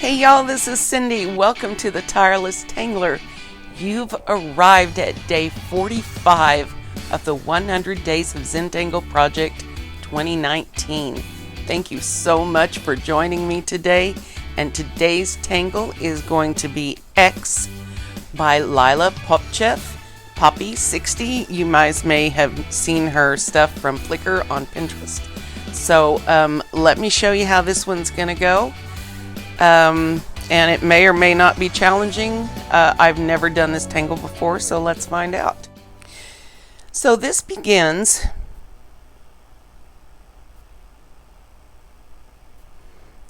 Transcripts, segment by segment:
Hey y'all, this is Cindy. Welcome to the Tireless Tangler. You've arrived at day 45 of the 100 Days of Zentangle Project 2019. Thank you so much for joining me today. And today's tangle is going to be X by Lila Popcheff. Poppy 60. You guys may have seen her stuff from Flickr on Pinterest. So let me show you how this one's going to go. And it may or may not be challenging. I've never done this tangle before, so let's find out. So this begins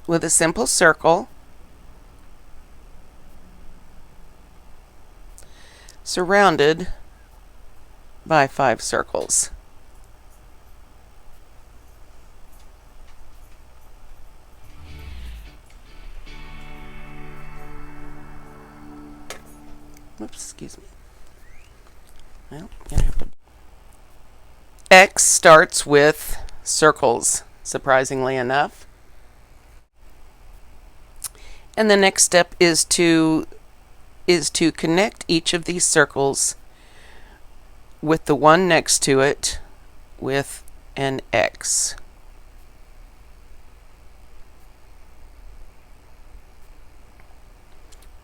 with a simple circle surrounded by 5 circles. Oops, excuse me. Well, gonna have to. X starts with circles, surprisingly enough. And the next step is to connect each of these circles with the one next to it with an X.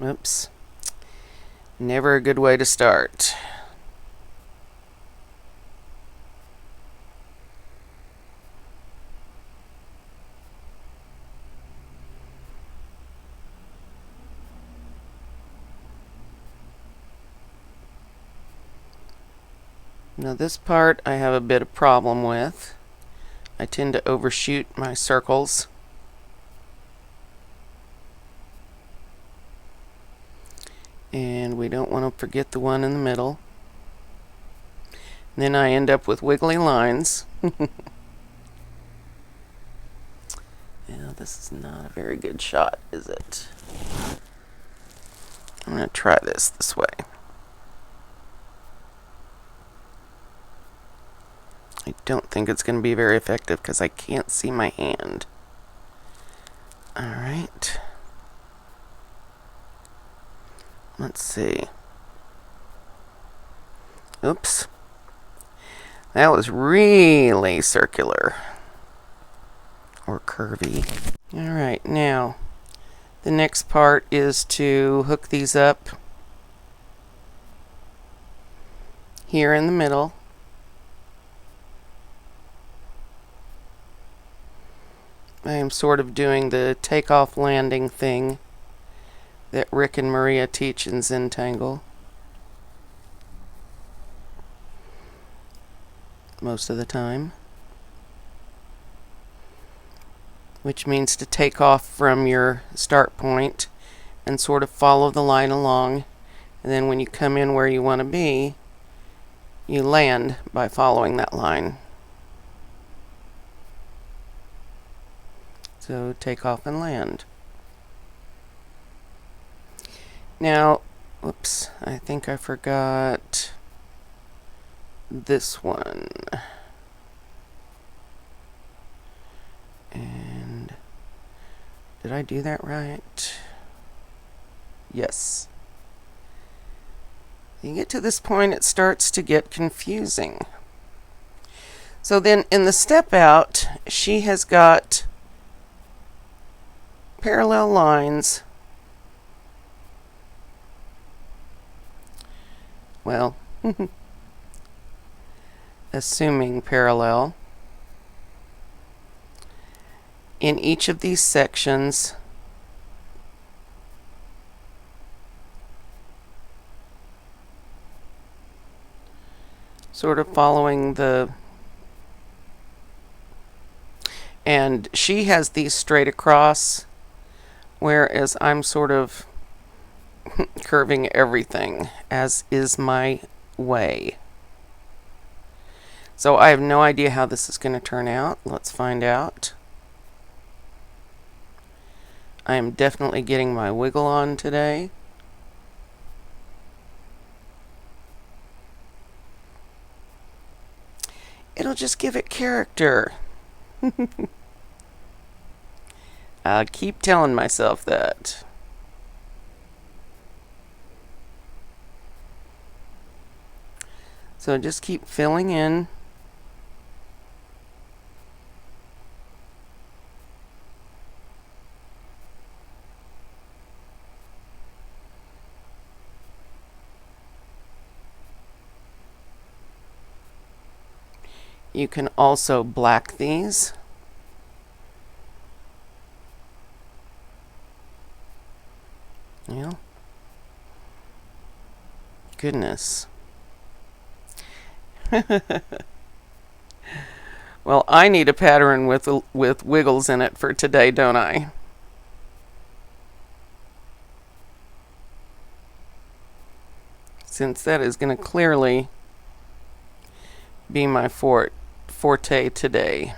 Oops. Never a good way to start. Now this part I have a bit of problem with. I tend to overshoot my circles. And we don't want to forget the one in the middle. And then I end up with wiggly lines. Yeah, this is not a very good shot, is it? I'm going to try this way. I don't think it's going to be very effective because I can't see my hand. Alright. Let's see. Oops. That was really circular. Or curvy. Alright, now the next part is to hook these up here in the middle. I am sort of doing the takeoff landing thing that Rick and Maria teach in Zentangle most of the time, which means to take off from your start point and sort of follow the line along, and then when you come in where you want to be, you land by following that line. So take off and land. Now, whoops, I think I forgot this one. And did I do that right? Yes. You get to this point, it starts to get confusing. So then in the step out, she has got parallel lines. Well, assuming parallel in each of these sections. Sort of following the, and she has these straight across, whereas I'm sort of curving everything, as is my way. So I have no idea how this is going to turn out. Let's find out. I am definitely getting my wiggle on today. It'll just give it character. I keep telling myself that. So just keep filling in. You can also black these. Yeah. Goodness. Well, I need a pattern with wiggles in it for today, don't I? Since that is going to clearly be my forte today.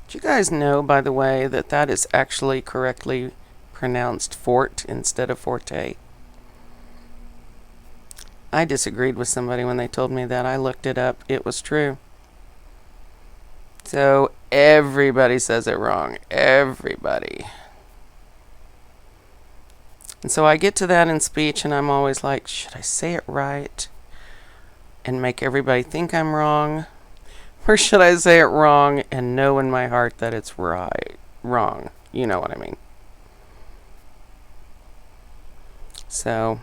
Do you guys know, by the way, that that is actually correctly pronounced fort instead of forte? I disagreed with somebody when they told me that. I looked it up. It was true. So everybody says it wrong. Everybody. And so I get to that in speech and I'm always like, should I say it right and make everybody think I'm wrong? Or should I say it wrong and know in my heart that it's wrong? You know what I mean. So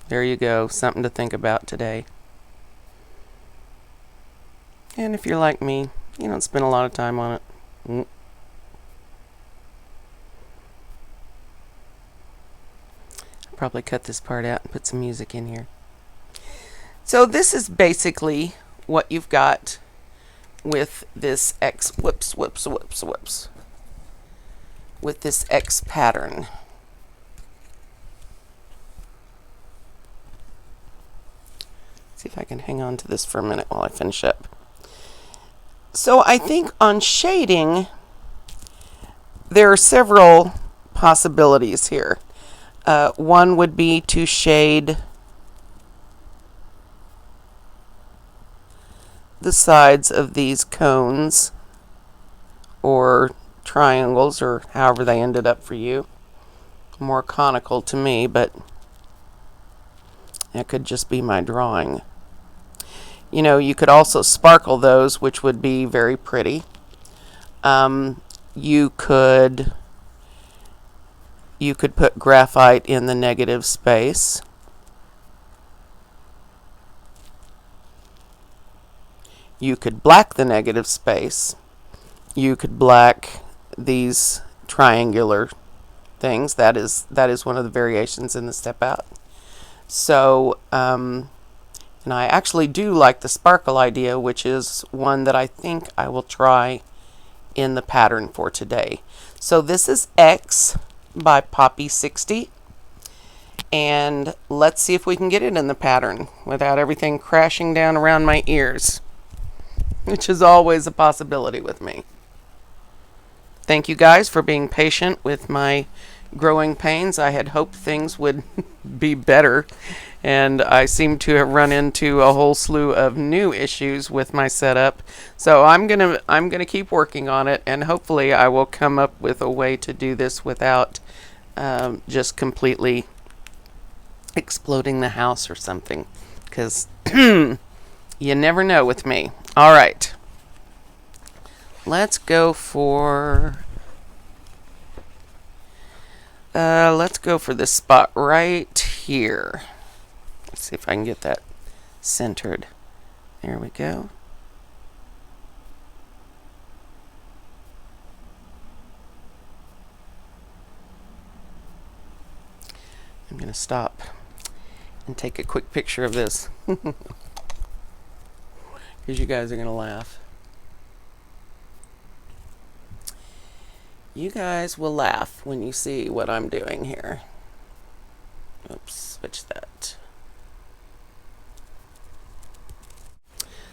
there you go. Something to think about today. And if you're like me, you don't spend a lot of time on it. I'll probably cut this part out and put some music in here. So this is basically what you've got with this X, with this X pattern. See if I can hang on to this for a minute while I finish up. So I think on shading, there are several possibilities here. One would be to shade the sides of these cones or triangles, or however they ended up for you. More conical to me, but that could just be my drawing. You know, you could also sparkle those, which would be very pretty. You could put graphite in the negative space. You could black the negative space. You could black these triangular things. That is one of the variations in the step out. So, and I actually do like the sparkle idea, which is one that I think I will try in the pattern for today. So this is X by Poppy 60. And let's see if we can get it in the pattern without everything crashing down around my ears, which is always a possibility with me. Thank you guys for being patient with my growing pains. I had hoped things would be better, and I seem to have run into a whole slew of new issues with my setup. So I'm gonna keep working on it, and hopefully I will come up with a way to do this without just completely exploding the house or something, because you never know with me. All right, let's go for this spot right here. Let's see if I can get that centered. There we go. I'm going to stop and take a quick picture of this because you guys are going to laugh. You guys will laugh when you see what I'm doing here. Oops, switch that.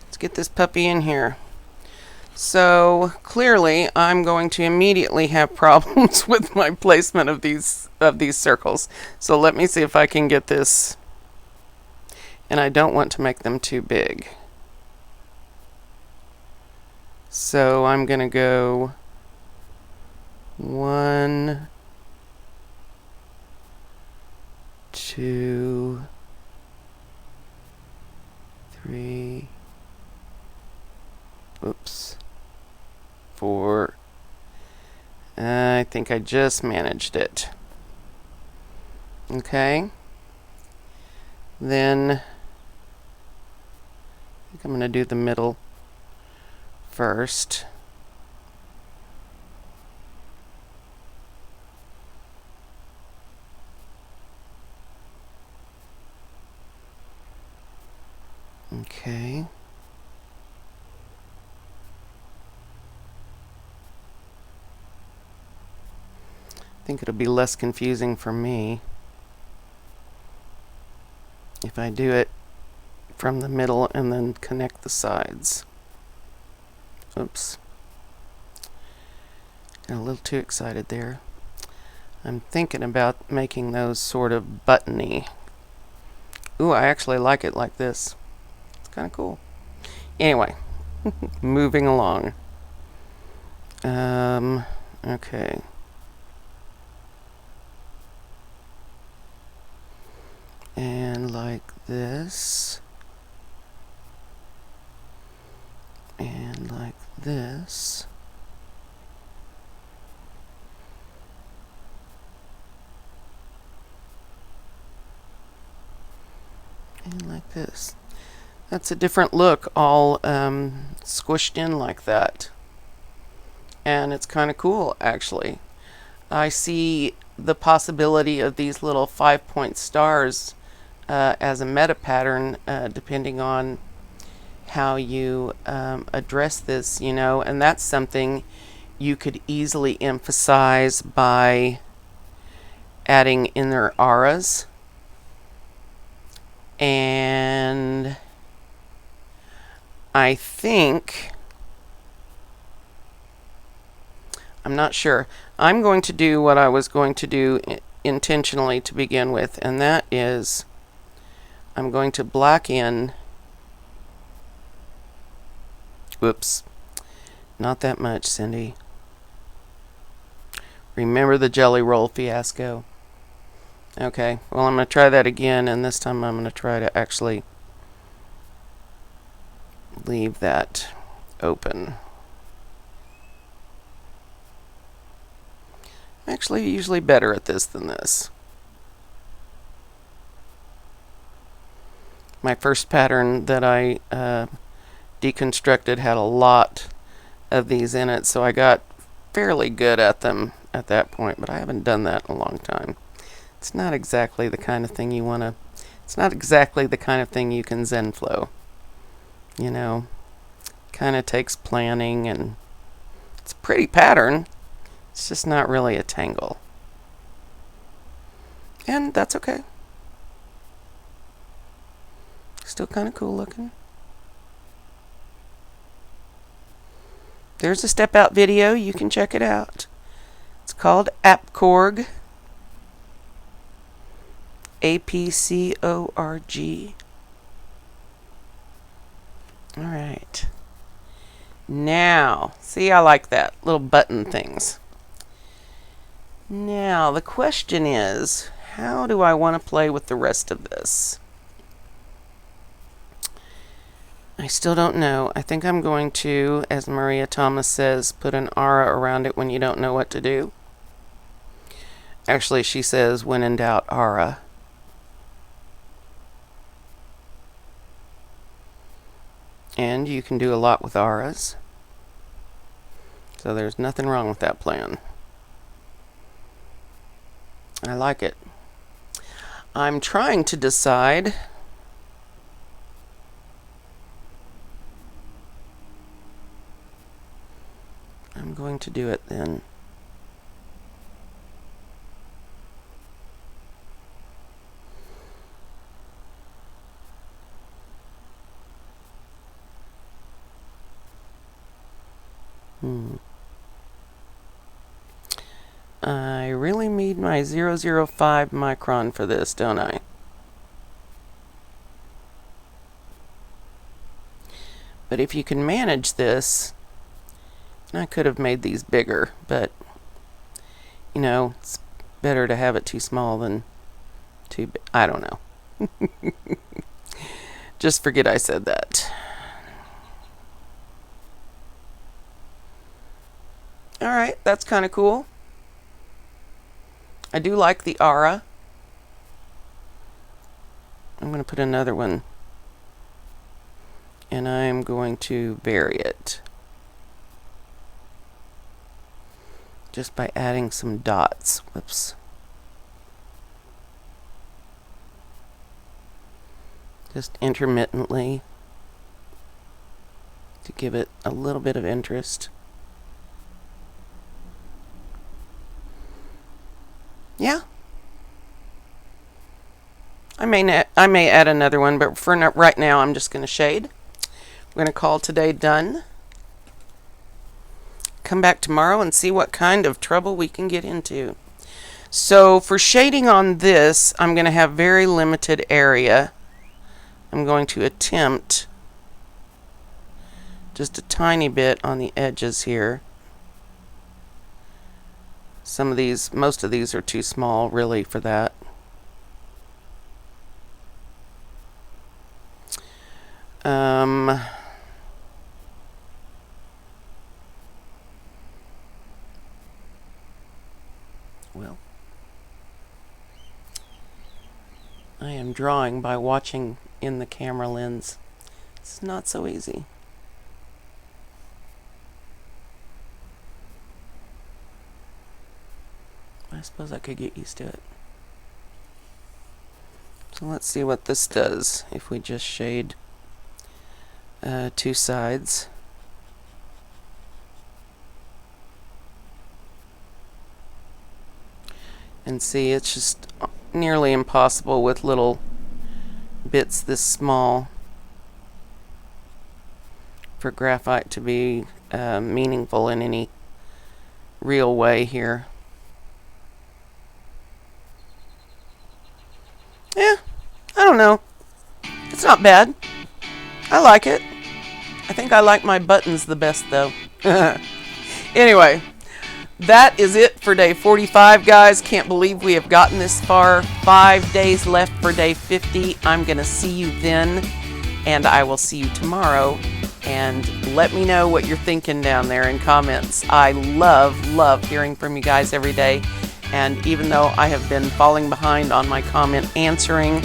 Let's get this puppy in here. So clearly I'm going to immediately have problems with my placement of these circles. So let me see if I can get this, and I don't want to make them too big. So I'm going to go 1, 2, 3, oops, 4. I think I just managed it. Okay. Then I think I'm going to do the middle first. Okay. I think it'll be less confusing for me if I do it from the middle and then connect the sides. Oops. Got a little too excited there. I'm thinking about making those sort of buttony. Ooh, I actually like it like this. It's kind of cool. Anyway, moving along. Okay. And like this. And like this. And like this. That's a different look, all squished in like that. And it's kind of cool, actually. I see the possibility of these little 5-point stars as a meta pattern, depending on how you address this, you know, and that's something you could easily emphasize by adding inner auras. And I think, I'm not sure, I'm going to do what I was going to do intentionally to begin with, and that is I'm going to black in, whoops, not that much, Cindy. Remember the jelly roll fiasco. Okay, well, I'm going to try that again, and this time I'm going to try to actually leave that open. I'm actually usually better at this than this. My first pattern that I deconstructed had a lot of these in it, so I got fairly good at them at that point, but I haven't done that in a long time. It's not exactly the kind of thing you want to, it's not exactly the kind of thing you can Zen flow. You know, kind of takes planning, and it's a pretty pattern. It's just not really a tangle. And that's okay. Still kind of cool looking. There's a step out video. You can check it out. It's called AppCorg. APCORG. All right. Now, see, I like that. Little button things. Now, the question is, how do I want to play with the rest of this? I still don't know. I think I'm going to, as Maria Thomas says, put an aura around it when you don't know what to do. Actually, she says, when in doubt, aura. And you can do a lot with auras. So there's nothing wrong with that plan. I like it. I'm trying to decide. I'm going to do it then. I really need my 005 micron for this, don't I? But if you can manage this, I could have made these bigger, but you know, it's better to have it too small than too big. I don't know. Just forget I said that. Alright, that's kind of cool. I do like the aura. I'm going to put another one, and I'm going to vary it just by adding some dots. Whoops. Just intermittently to give it a little bit of interest. Yeah. I may add another one, but for right now I'm just going to shade. We're going to call today done. Come back tomorrow and see what kind of trouble we can get into. So for shading on this, I'm going to have very limited area. I'm going to attempt just a tiny bit on the edges here. Some of these, most of these are too small really for that. Well, I am drawing by watching in the camera lens. It's not so easy. I suppose I could get used to it. So let's see what this does if we just shade two sides. And see, it's just nearly impossible with little bits this small for graphite to be meaningful in any real way here. Yeah, I don't know. It's not bad. I like it. I think I like my buttons the best though. Anyway, that is it for day 45, guys. Can't believe we have gotten this far. 5 days left for day 50. I'm going to see you then, and I will see you tomorrow. And let me know what you're thinking down there in comments. I love hearing from you guys every day. And even though I have been falling behind on my comment answering,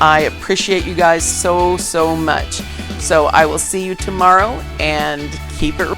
I appreciate you guys so much. So I will see you tomorrow, and keep it